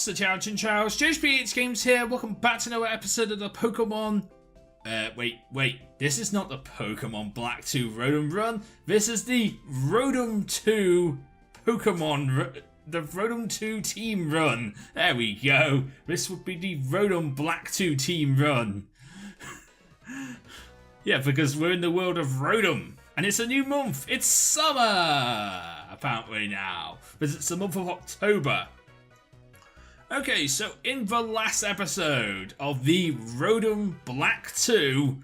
the Chinchow. JoesphGames here. Welcome back to another episode of the Pokemon. Wait. This is not the Pokemon Black 2 Rotom Run. This is the Rotom 2 Pokemon. The Rotom 2 Team Run. There we go. This would be the Rotom Black 2 Team Run. Yeah, because we're in the world of Rotom. And it's a new month. It's summer, apparently now. Because it's the month of October. Okay, so in the last episode of the Rotom Black 2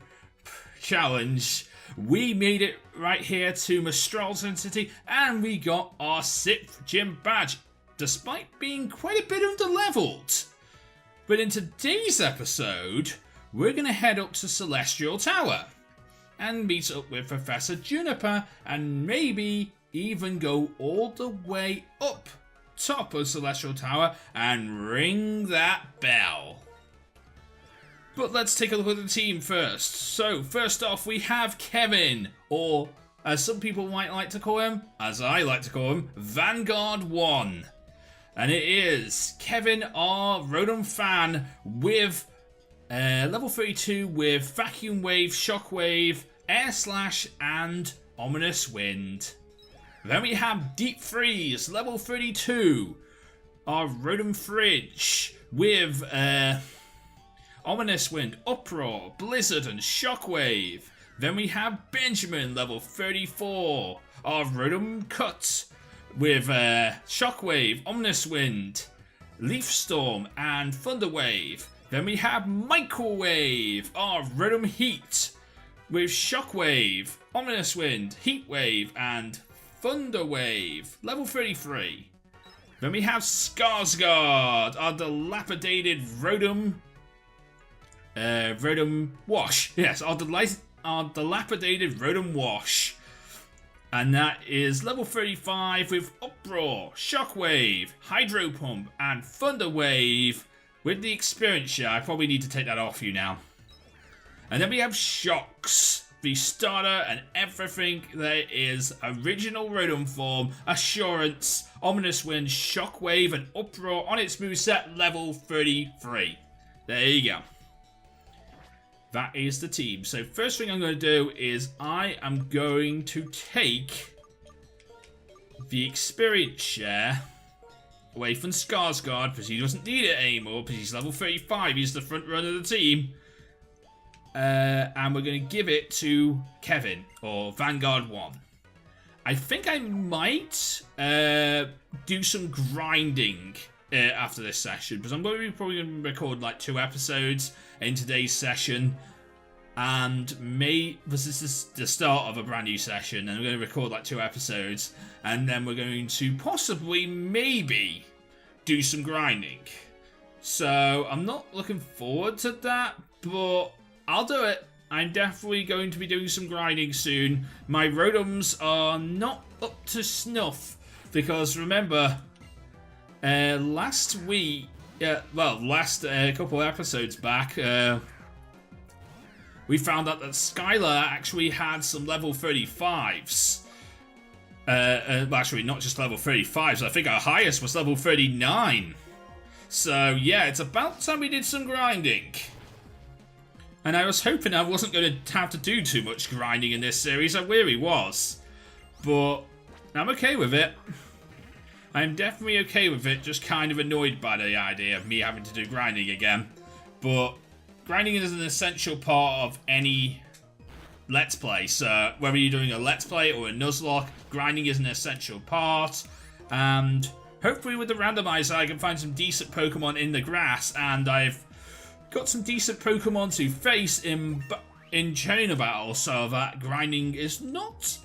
challenge, we made it right here to Mestralton City and we got our 6th gym badge, despite being quite a bit underleveled. But in today's episode, we're going to head up to Celestial Tower and meet up with Professor Juniper and maybe even go all the way up top of Celestial Tower and ring that bell. But let's take a look at the team first. So first off we have Kevin, or as some people might like to call him, as I like to call him, Vanguard 1. And it is Kevin, our Rotom fan, with level 32 with Vacuum Wave, Shockwave, Air Slash and Ominous Wind. Then we have Deep Freeze, level 32, our Rotom Fridge with Ominous Wind, Uproar, Blizzard and Shockwave. Then we have Benjamin, level 34, our Rotom Cut with Shockwave, Ominous Wind, Leaf Storm and Thunder Wave. Then we have Microwave, our Rotom Heat with Shockwave, Ominous Wind, Heat Wave and Thunder Wave, level 33. Then we have Skarsgård, our dilapidated Rotom Wash. Yes, our dilapidated Rotom Wash. And that is level 35 with Uproar, Shockwave, Hydro Pump and Thunder Wave with the experience share. I probably need to take that off you now. And then we have Shocks, the starter and everything that is original Rotom form, Assurance, Ominous Wind, Shockwave and Uproar on its moveset level 33. There you go. That is the team. So first thing I'm going to do is I am going to take the experience share away from Skarsgård because he doesn't need it anymore because he's level 35. He's the front runner of the team. And we're going to give it to Kevin, or Vanguard 1. I think I might do some grinding after this session, because I'm probably going to record like 2 episodes in today's session, and this is the start of a brand new session, and I'm going to record like 2 episodes, and then we're going to possibly, maybe, do some grinding. So I'm not looking forward to that, but I'll do it. I'm definitely going to be doing some grinding soon. My Rotoms are not up to snuff because remember, last couple episodes back, we found out that Skylar actually had some level 35s. Actually, not just level 35s. I think our highest was level 39. So yeah, it's about time we did some grinding. And I was hoping I wasn't going to have to do too much grinding in this series. I really was. But I'm okay with it. I'm definitely okay with it. Just kind of annoyed by the idea of me having to do grinding again. But grinding is an essential part of any Let's Play. So whether you're doing a Let's Play or a Nuzlocke, grinding is an essential part. And hopefully with the randomizer I can find some decent Pokemon in the grass. And I've got some decent Pokemon to face in trainer battle, so that grinding is not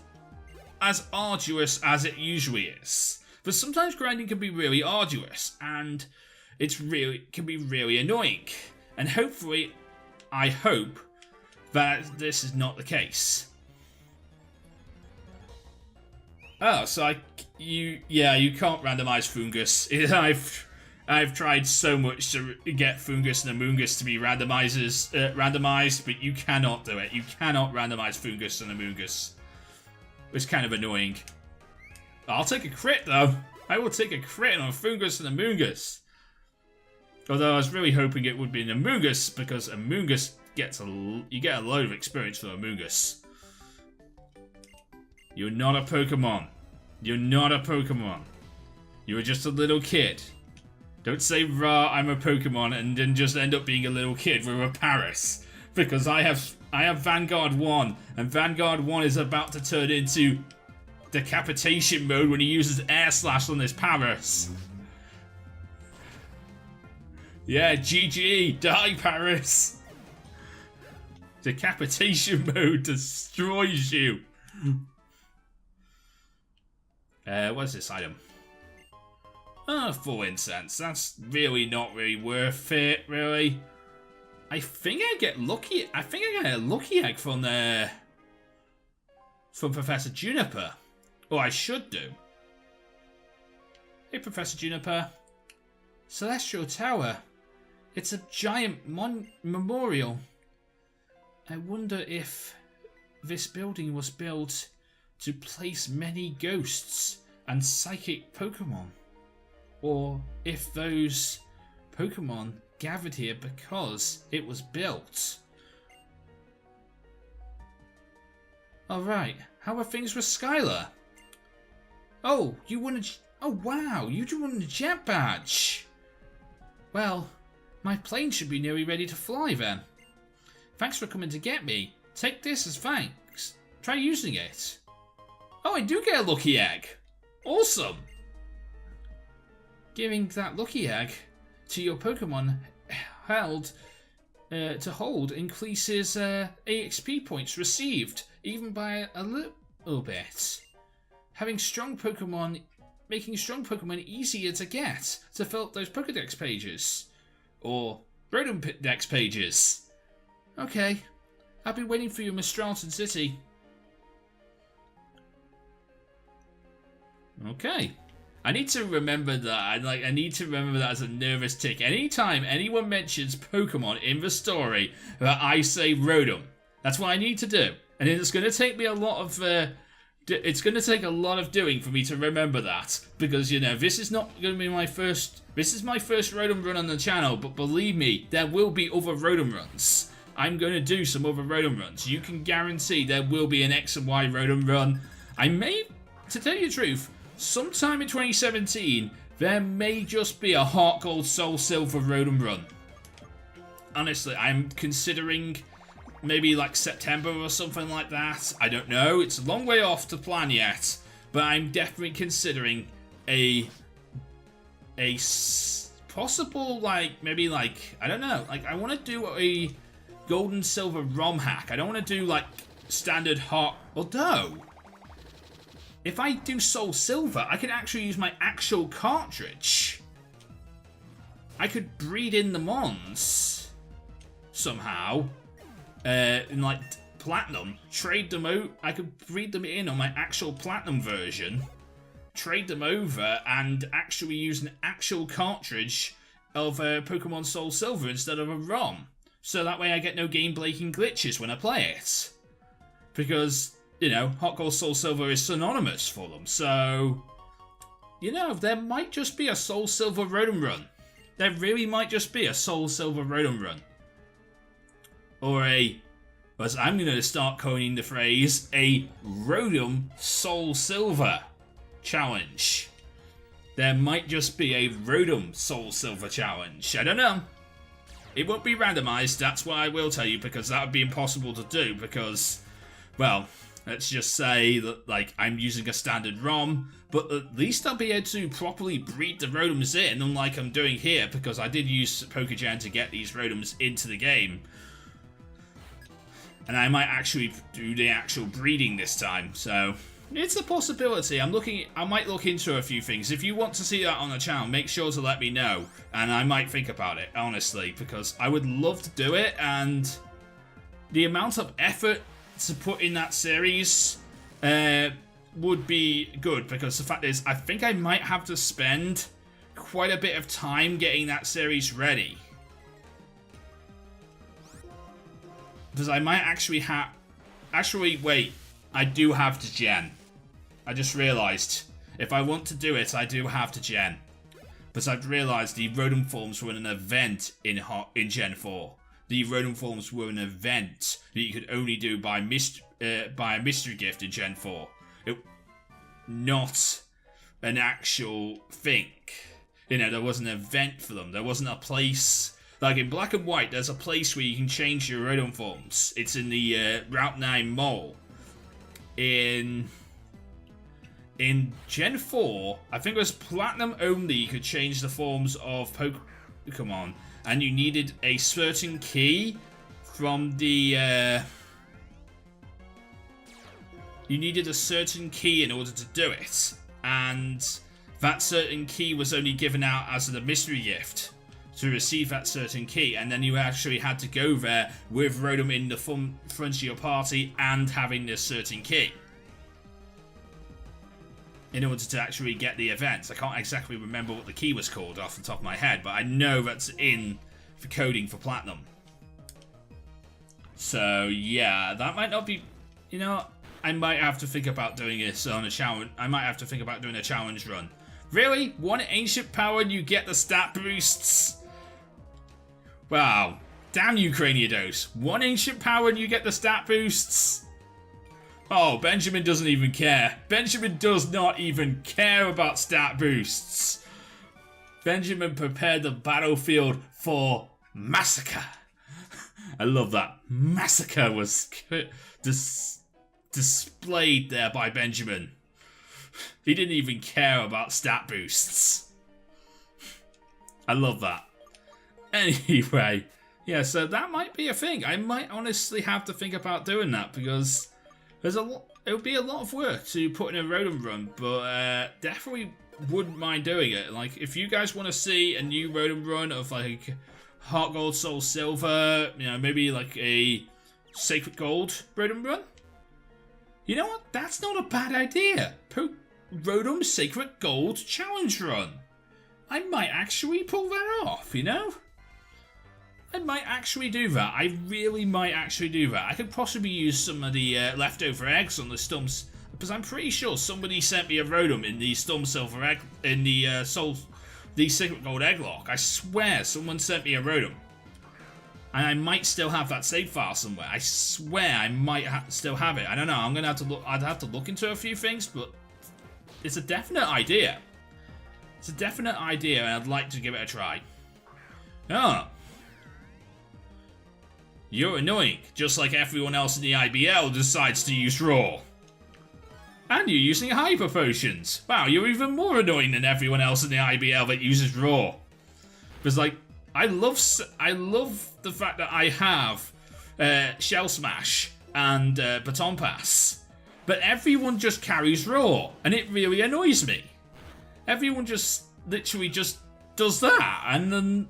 as arduous as it usually is. But sometimes grinding can be really arduous, and it can be really annoying. And hopefully, I hope that this is not the case. Oh, so you can't randomize Fungus. I've tried so much to get Fungus and Amoongus to be randomized, but you cannot do it. You cannot randomize Fungus and Amoongus. It's kind of annoying. I'll take a crit, though. I will take a crit on Fungus and Amoongus. Although I was really hoping it would be an Amoonguss, because Amoonguss gets you get a load of experience for Amoonguss. You're not a Pokemon. You're not a Pokemon. You're just a little kid. Don't say, rah, I'm a Pokemon, and then just end up being a little kid with a Paris. Because I have Vanguard 1, and Vanguard 1 is about to turn into decapitation mode when he uses Air Slash on his Paris. Yeah, GG, die Paris. Decapitation mode destroys you. What's this item? Oh, full incense. That's really not really worth it, really. I think I get lucky. I think I get a lucky egg from Professor Juniper. Or I should do. Hey, Professor Juniper. Celestial Tower. It's a giant memorial. I wonder if this building was built to place many ghosts and psychic Pokemon. Or if those Pokemon gathered here because it was built. Alright, how are things with Skylar? Oh, you won a... Oh wow, you won a jet badge! Well, my plane should be nearly ready to fly then. Thanks for coming to get me. Take this as thanks. Try using it. Oh, I do get a lucky egg. Awesome. Giving that lucky egg to your Pokemon held to hold increases EXP points received, even by a little bit. Making strong Pokemon easier to get to fill up those Pokedex pages. Or Rotom Dex pages. Okay, I'll be waiting for you in Mistralton City. Okay. I need to remember that. I need to remember that as a nervous tick. Anytime anyone mentions Pokemon in the story, that I say Rotom. That's what I need to do. And it's going to take me a lot of... it's going to take a lot of doing for me to remember that. Because, you know, this is not going to be my first... This is my first Rotom run on the channel. But believe me, there will be other Rotom runs. I'm going to do some other Rotom runs. You can guarantee there will be an X and Y Rotom run. I may... To tell you the truth... Sometime in 2017, there may just be a Heart Gold Soul Silver Rotom run. Honestly, I'm considering maybe like September or something like that. I don't know. It's a long way off to plan yet. But I'm definitely considering a possible, like, maybe like, I don't know. Like, I want to do a Gold and Silver ROM hack. I don't want to do like standard Heart. Although... If I do Soul Silver, I could actually use my actual cartridge. I could breed in the Mons somehow in like Platinum, trade them out. I could breed them in on my actual Platinum version, trade them over, and actually use an actual cartridge of Pokemon Soul Silver instead of a ROM. So that way I get no game-breaking glitches when I play it. Because... You know, Hot Gold Soul Silver is synonymous for them, so... You know, there might just be a Soul Silver Rotom run. There really might just be a Soul Silver Rotom run. Or as I'm going to start coining the phrase, a Rotom Soul Silver challenge. There might just be a Rotom Soul Silver challenge. I don't know. It won't be randomized, that's what I will tell you, because that would be impossible to do, because, well... Let's just say that, like, I'm using a standard ROM, but at least I'll be able to properly breed the Rotoms in, unlike I'm doing here, because I did use Pokegen to get these Rotoms into the game. And I might actually do the actual breeding this time, so it's a possibility. I might look into a few things. If you want to see that on the channel, make sure to let me know, and I might think about it, honestly, because I would love to do it, and the amount of effort to put in that series would be good, because the fact is I think I might have to spend quite a bit of time getting that series ready, because I might actually wait, I do have to gen. I just realized if I want to do it, I do have to gen, But I've realised the Rotom forms were an event in Gen 4. The Rotom forms were an event that you could only do by a mystery gift in Gen 4. Not an actual thing. You know, there was an event for them. There wasn't a place. Like in Black and White, there's a place where you can change your Rotom forms. It's in the Route 9 Mall. In Gen 4, I think it was Platinum only, you could change the forms of Pokemon. And you needed a certain key from the... you needed a certain key in order to do it. And that certain key was only given out as a mystery gift to receive that certain key, and then you actually had to go there with Rotom in the front of your party and having this certain key in order to actually get the events. I can't exactly remember what the key was called off the top of my head, but I know that's in the coding for Platinum. So yeah, that might not be, you know, I might have to think about doing this on a challenge. I might have to think about doing a challenge run. Really? One ancient power and you get the stat boosts? Wow. Damn you, Craniados. One ancient power and you get the stat boosts? Oh, Benjamin doesn't even care. Benjamin does not even care about stat boosts. Benjamin prepared the battlefield for massacre. I love that. Massacre was displayed there by Benjamin. He didn't even care about stat boosts. I love that. Anyway, yeah, so that might be a thing. I might honestly have to think about doing that because there's a lot. It would be a lot of work to put in a Rotom Run, but definitely wouldn't mind doing it. Like, if you guys want to see a new Rotom Run of like Heart Gold, Soul Silver, you know, maybe like a Sacred Gold Rotom Run. You know what? That's not a bad idea. Rotom Sacred Gold Challenge Run. I might actually pull that off, you know? I might actually do that. I really might actually do that. I could possibly use some of the leftover eggs on the stumps, because I'm pretty sure somebody sent me a Rotom in the Storm Silver egg, in the the Secret Gold Egglock. I swear someone sent me a Rotom. And I might still have that save file somewhere. I swear I might still have it. I don't know. I'm gonna have to look. I'd have to look into a few things, but it's a definite idea. It's a definite idea, and I'd like to give it a try. Oh. You're annoying, just like everyone else in the IBL decides to use Raw. And you're using Hyper Potions. Wow, you're even more annoying than everyone else in the IBL that uses Raw. Because, like, I love the fact that I have Shell Smash and Baton Pass. But everyone just carries Raw, and it really annoys me. Everyone just literally just does that, and then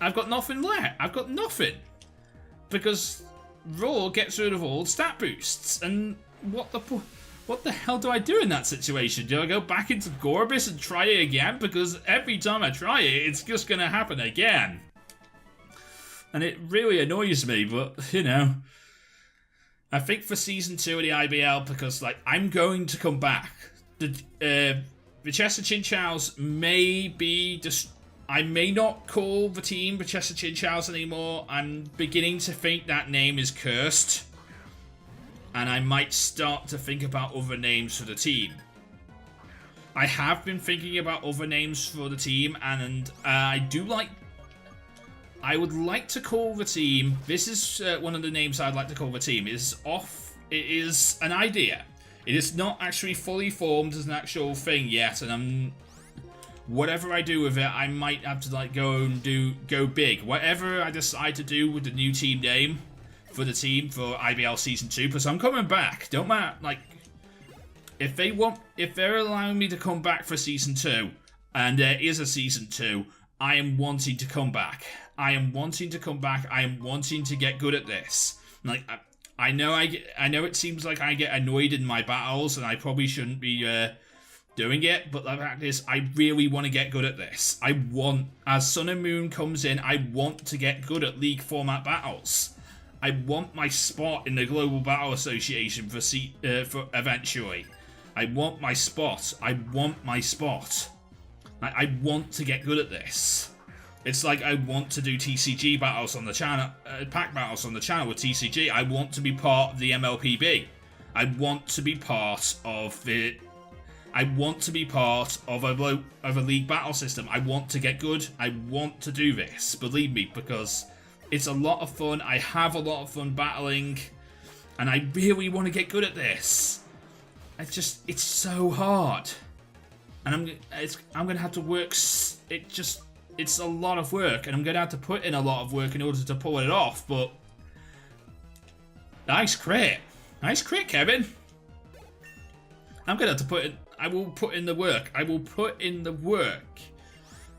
I've got nothing left. I've got nothing. Because Raw gets rid of all stat boosts, and what the hell do I do in that situation? Do I go back into Gorbis and try it again? Because every time I try it, it's just gonna happen again. And it really annoys me, but, you know, I think for Season 2 of the IBL, because, like, I'm going to come back. The Chester Chinchows may be just... I may not call the team the Chester Chinchows anymore. I'm beginning to think that name is cursed. And I might start to think about other names for the team. I have been thinking about other names for the team, and I would like to call the team... This is one of the names I'd like to call the team. It is an idea. It is not actually fully formed as an actual thing yet, and whatever I do with it, I might have to like go big. Whatever I decide to do with the new team name for the team for IBL Season 2, because I'm coming back. Don't matter, like, if they're allowing me to come back for Season 2, and there is a Season 2, I am wanting to come back. I am wanting to come back. I am wanting to get good at this. Like, I know it seems like I get annoyed in my battles, and I probably shouldn't be doing it, but the fact is, I really want to get good at this. As Sun and Moon comes in, I want to get good at League format battles. I want my spot in the Global Battle Association for eventually. I want my spot. I want my spot. I want to get good at this. It's like I want to do TCG battles on the channel, pack battles on the channel with TCG. I want to be part of the MLPB. I want to be part of it. I want to be part of a league battle system. I want to get good. I want to do this, believe me, because it's a lot of fun. I have a lot of fun battling, and I really want to get good at this. It's so hard, and I'm gonna have to work. It's a lot of work, and I'm gonna have to put in a lot of work in order to pull it off. But nice crit, Kevin. I'm gonna have to put in. I will put in the work. I will put in the work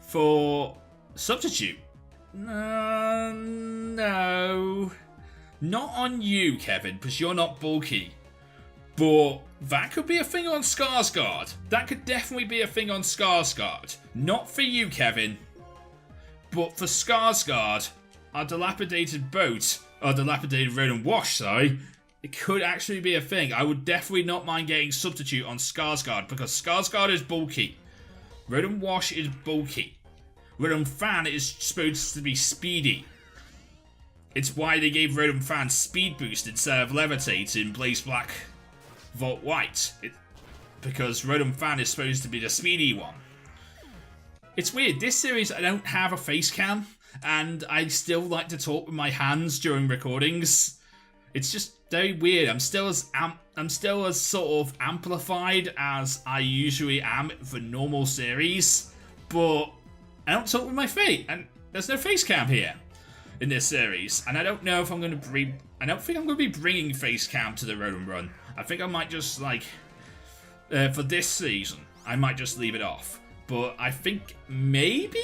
for substitute. No, not on you, Kevin, because you're not bulky. But that could be a thing on Skarsgård. That could definitely be a thing on Skarsgård. Not for you, Kevin. But for Skarsgård, our dilapidated boat, or dilapidated Rotom Wash, sorry, it could actually be a thing. I would definitely not mind getting substitute on Skarsgård, because Skarsgård is bulky. Rotom Wash is bulky. Rotom Fan is supposed to be speedy. It's why they gave Rotom Fan speed boost instead of levitate in Blaze Black Volt White. Because Rotom Fan is supposed to be the speedy one. It's weird, this series I don't have a face cam, and I still like to talk with my hands during recordings. It's just very weird. I'm still as sort of amplified as I usually am for normal series, but I don't talk with my face, and there's no face cam here in this series, and I don't know if I'm going to bring. I don't think I'm going to be bringing face cam to the Rotom Run. I think I might just for this season, I might just leave it off. But I think maybe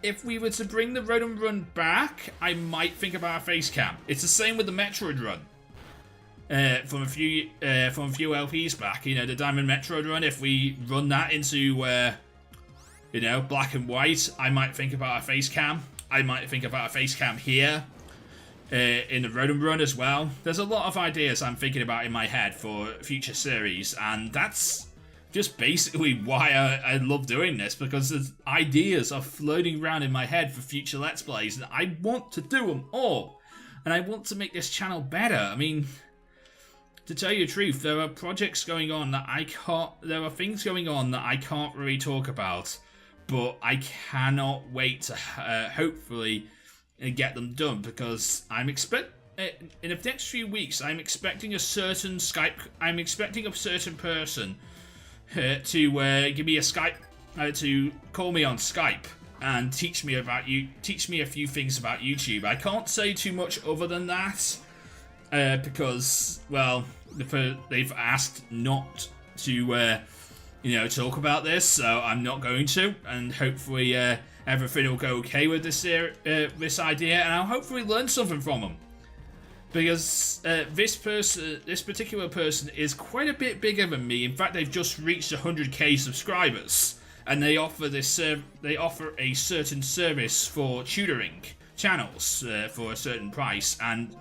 if we were to bring the Rotom Run back, I might think about a face cam. It's the same with the Metroid Run. From a few LPs back, you know, the Diamond Metroid Run. If we run that into you know, black and white, I might think about a face cam. I might think about a face cam here in the Rotom Run as well. There's a lot of ideas I'm thinking about in my head for future series, and that's just basically why I love doing this, because the ideas are floating around in my head for future Let's Plays, and I want to do them all, and I want to make this channel better. I mean, to tell you the truth, there are projects going on that there are things going on that I can't really talk about, but I cannot wait to hopefully get them done, because in the next few weeks, I'm expecting a certain person to give me a Skype, to call me on Skype and teach me a few things about YouTube. I can't say too much other than that, because, well, they've asked not to, talk about this, so I'm not going to, and hopefully everything will go okay with this idea, and I'll hopefully learn something from them. Because this particular person is quite a bit bigger than me. In fact, they've just reached 100k subscribers, and they offer a certain service for tutoring channels for a certain price. And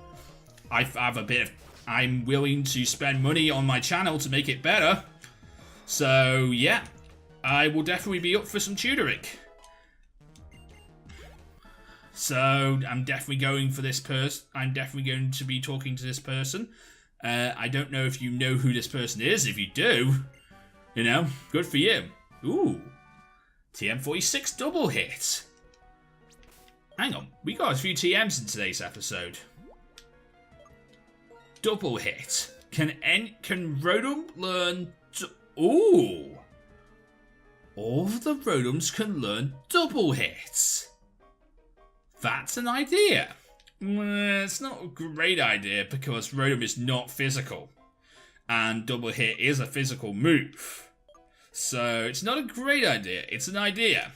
I'm willing to spend money on my channel to make it better. So yeah, I will definitely be up for some tutoring. So I'm definitely going for this person. I'm definitely going to be talking to this person. I don't know if you know who this person is. If you do, good for you. Ooh, TM46 double hit. Hang on, we got a few TMs in today's episode. Double hit. Can Rotom learn? Ooh, all of the Rotoms can learn double hits. That's an idea. It's not a great idea because Rotom is not physical, and double hit is a physical move. So it's not a great idea. It's an idea.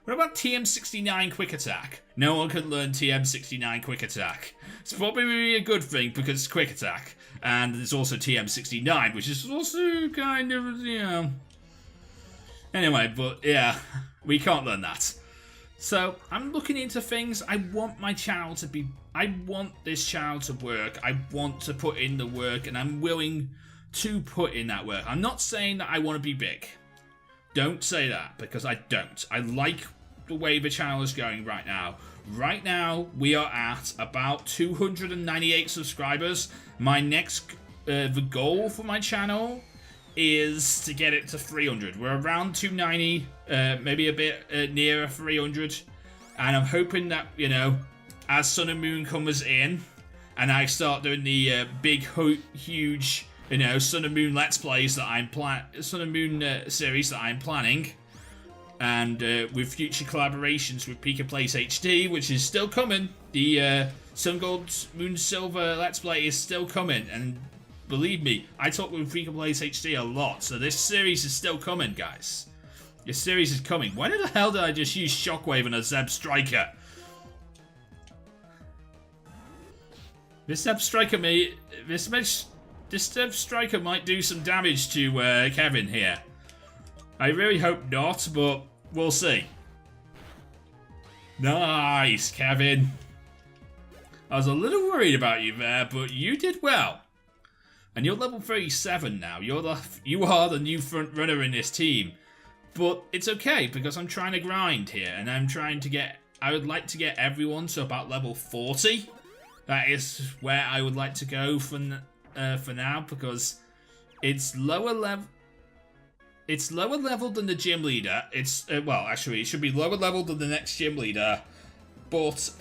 What about TM69 Quick Attack? No one can learn TM69 Quick Attack. It's probably a good thing because it's Quick Attack, and there's also TM69, which is also kind of, Anyway, but yeah, we can't learn that. So, I'm looking into things. I want my channel to be... I want this channel to work. I want to put in the work, and I'm willing to put in that work. I'm not saying that I want to be big. Don't say that, because I don't. I like the way the channel is going right now. Right now, we are at about 298 subscribers. My next, the goal for my channel is to get it to 300. We're around 290, maybe a bit nearer 300. And I'm hoping that, you know, as Sun and Moon comes in, and I start doing the big, huge, you know, Sun and Moon Let's Plays that I'm Sun and Moon series that I'm planning, and with future collaborations with Pika Plays HD, which is still coming. The Sun Gold Moon Silver Let's Play is still coming, and believe me, I talk with Pika Plays HD a lot, so this series is still coming, guys. This series is coming. Why the hell did I just use Shockwave and a Zeb Striker? This Zeb Striker might do some damage to Kevin here. I really hope not, but we'll see. Nice, Kevin. I was a little worried about you there, but you did well. And you're level 37 now. You are the new front runner in this team. But it's okay, because I'm trying to grind here, and I'm trying to get... I would like to get everyone to about level 40. That is where I would like to go for now, because it's lower level. It's lower level than the gym leader. It's well, actually, it should be lower level than the next gym leader, but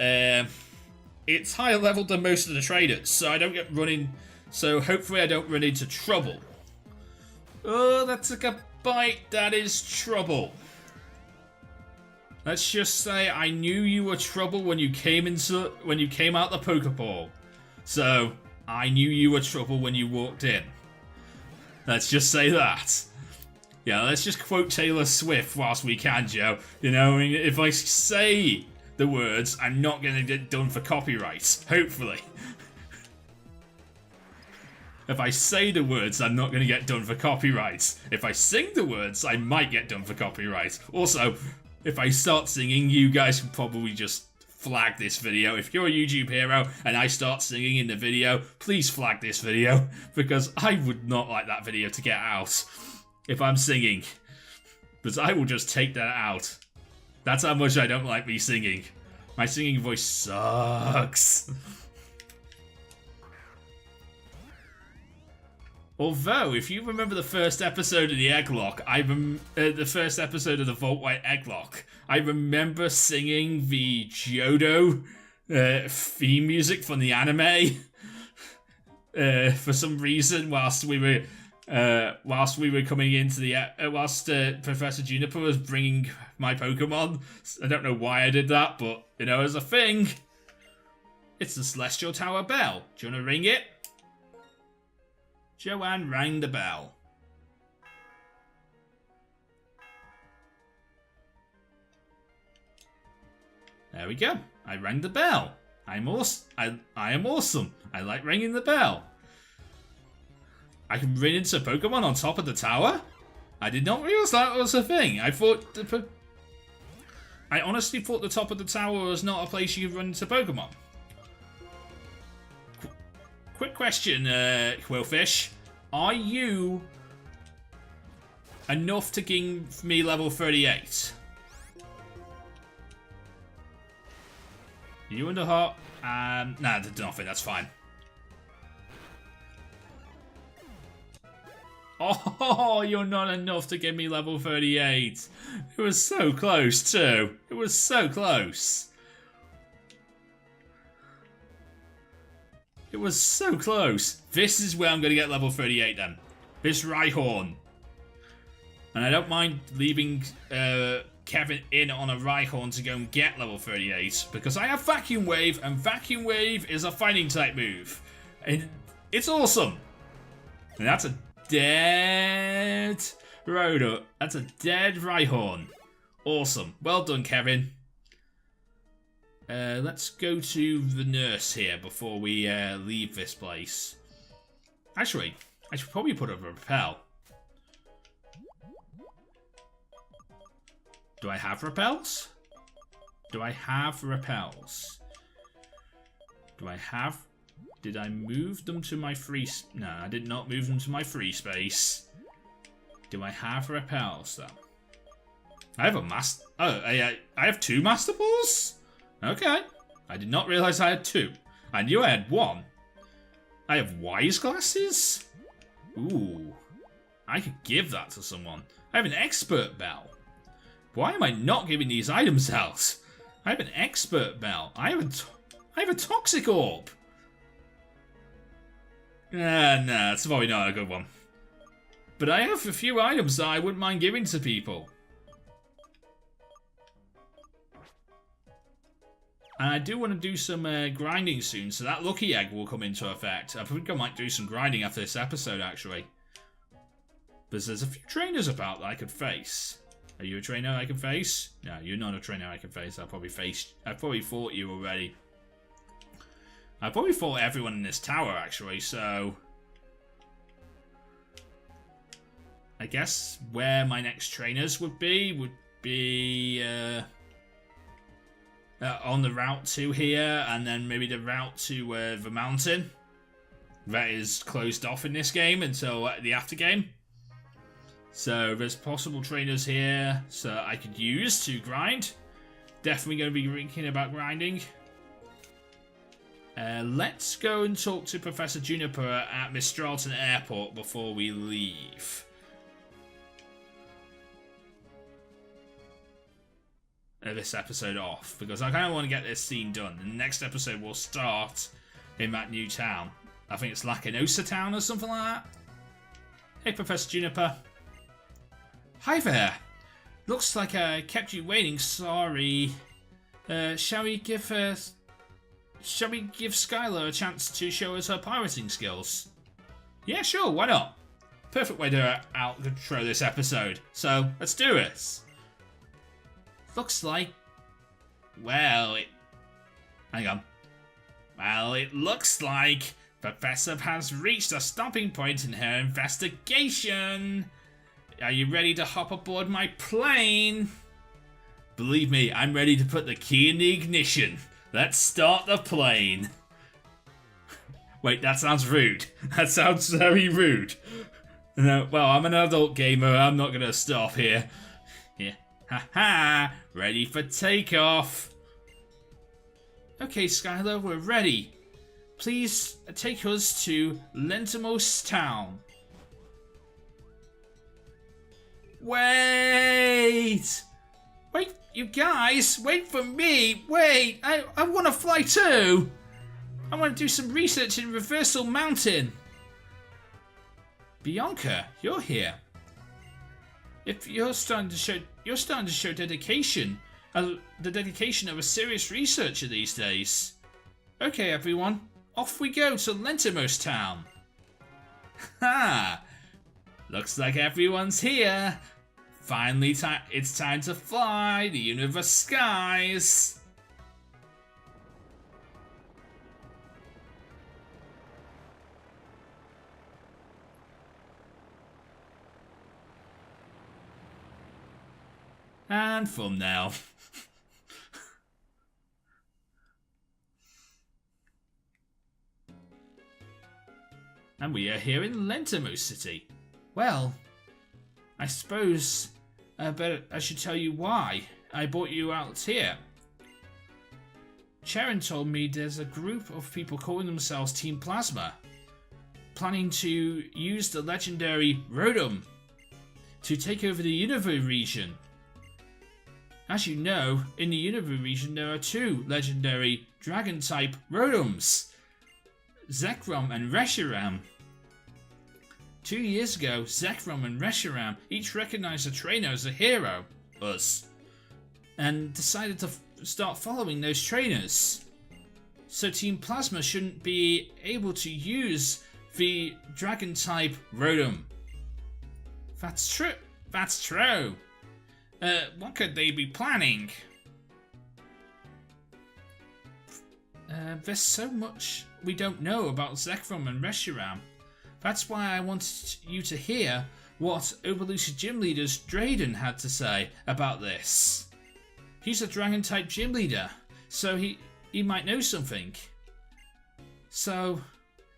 it's higher level than most of the traders. So I don't get running. So hopefully I don't run into trouble. Oh, that took a bite. That is trouble. Let's just say I knew you were trouble when you came out the Pokeball. So I knew you were trouble when you walked in. Let's just say that. Yeah, let's just quote Taylor Swift whilst we can, Joe. You know, I mean, if I say the words, I'm not going to get done for copyright. Hopefully. If I say the words, I'm not going to get done for copyright. If I sing the words, I might get done for copyright. Also, if I start singing, you guys can probably just flag this video. If you're a YouTube hero and I start singing in the video, please flag this video, because I would not like that video to get out if I'm singing. Because I will just take that out. That's how much I don't like me singing. My singing voice sucks. Although, if you remember the first episode of the Egglock, the first episode of the Volt White Egglock, I remember singing the Johto theme music from the anime for some reason whilst we were coming into the whilst Professor Juniper was bringing my Pokemon. I don't know why I did that, but you know, as a thing, it's the Celestial Tower bell. Do you want to ring it? Joanne rang the bell. There we go. I rang the bell. I am awesome. I like ringing the bell. I can run into Pokemon on top of the tower? I did not realize that was a thing. I honestly thought the top of the tower was not a place you could run into Pokemon. Quick question, Quillfish. Are you enough to give me level 38? You and a heart? Nah, nothing, that's fine. Oh, you're not enough to give me level 38. It was so close, too. It was so close. It was so close. This is where I'm going to get level 38 then. This Rhyhorn. And I don't mind leaving Kevin in on a Rhyhorn to go and get level 38. Because I have Vacuum Wave, and Vacuum Wave is a fighting type move. And it's awesome. And that's a dead Rotom. That's a dead Rhyhorn. Awesome. Well done, Kevin. Let's go to the nurse here before we leave this place. Actually, I should probably put a repel. Do I have repels? Do I have repels? Do I have... Did I move them to my free... No, I did not move them to my free space. Do I have repels, though? I have a master... Oh, I have 2 Master Balls? Okay. I did not realize I had 2. I knew I had 1. I have Wise Glasses? Ooh. I could give that to someone. I have an Expert Bell. Why am I not giving these items out? I have an Expert Bell. I have a Toxic Orb. Nah, it's probably not a good one. But I have a few items that I wouldn't mind giving to people. And I do want to do some grinding soon, so that Lucky Egg will come into effect. I think I might do some grinding after this episode, actually. Because there's a few trainers about that I could face. Are you a trainer I can face? No, you're not a trainer I can face. I've probably fought you already. I probably fought everyone in this tower, actually, so... I guess where my next trainers would be on the route to here, and then maybe the route to the mountain. That is closed off in this game until the after game. So there's possible trainers here so I could use to grind. Definitely going to be thinking about grinding. Let's go and talk to Professor Juniper at Mistralton Airport before we leave. This episode off, because I kind of want to get this scene done. And the next episode will start in that new town. I think it's Lacanosa Town or something like that. Hey, Professor Juniper. Hi there. Looks like I kept you waiting. Sorry. Shall we give Skylar a chance to show us her pirating skills? Yeah, sure. Why not? Perfect way to outro this episode. So let's do this. Looks like... Well, hang on. Well, it looks like Professor has reached a stopping point in her investigation. Are you ready to hop aboard my plane? Believe me, I'm ready to put the key in the ignition. Let's start the plane. Wait, that sounds rude. That sounds very rude. No, well, I'm an adult gamer. I'm not going to stop here. Yeah. Haha, ready for takeoff. Okay, Skylar, we're ready. Please take us to Lentimos Town. Wait, you guys, wait for me. Wait, I want to fly too. I want to do some research in Reversal Mountain. Bianca, you're here. If you're starting to show dedication, the dedication of a serious researcher these days. Okay, everyone, off we go to Lentimos Town. Ha! Looks like everyone's here. Finally, it's time to fly the universe skies. And thumbnail. And we are here in Lentimos City. Well, I suppose I should tell you why I brought you out here. Sharon told me there's a group of people calling themselves Team Plasma, planning to use the legendary Rotom to take over the Unova region. As you know, in the Unova region there are 2 legendary Dragon-type Rotoms, Zekrom and Reshiram. 2 years ago, Zekrom and Reshiram each recognized a trainer as a hero, us, and decided to start following those trainers. So Team Plasma shouldn't be able to use the Dragon-type Rotom. That's true. That's true. What could they be planning? There's so much we don't know about Zekrom and Reshiram. That's why I wanted you to hear what Opelucid Gym Leader's Drayden had to say about this. He's a Dragon-type gym leader, so he might know something. So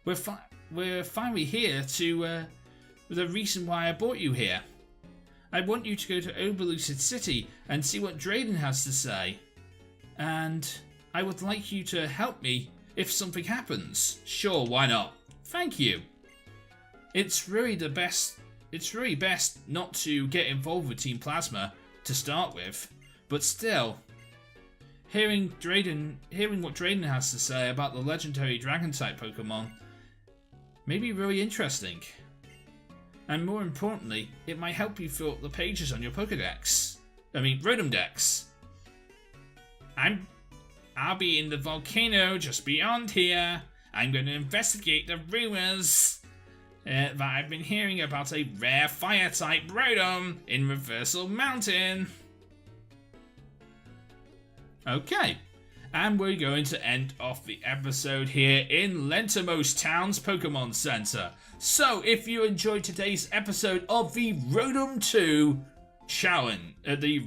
we're finally here to the reason why I brought you here. I want you to go to Oberlucid City and see what Drayden has to say. And I would like you to help me if something happens. Sure, why not? Thank you. It's really best not to get involved with Team Plasma to start with, but still, hearing what Drayden has to say about the legendary Dragon-type Pokemon may be really interesting. And more importantly, it might help you fill up the pages on your Pokedex. Rotom Dex. I'll be in the volcano just beyond here. I'm going to investigate the rumors that I've been hearing about a rare fire-type Rotom in Reversal Mountain. Okay, and we're going to end off the episode here in Lentimos Town's Pokemon Center. So, if you enjoyed today's episode of the Rotom 2 challenge, the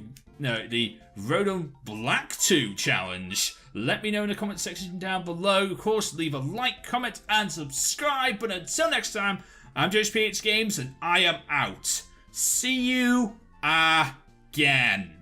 Rotom Black 2 challenge, let me know in the comment section down below. Of course, leave a like, comment, and subscribe. But until next time, I'm JoesphGames, and I am out. See you again.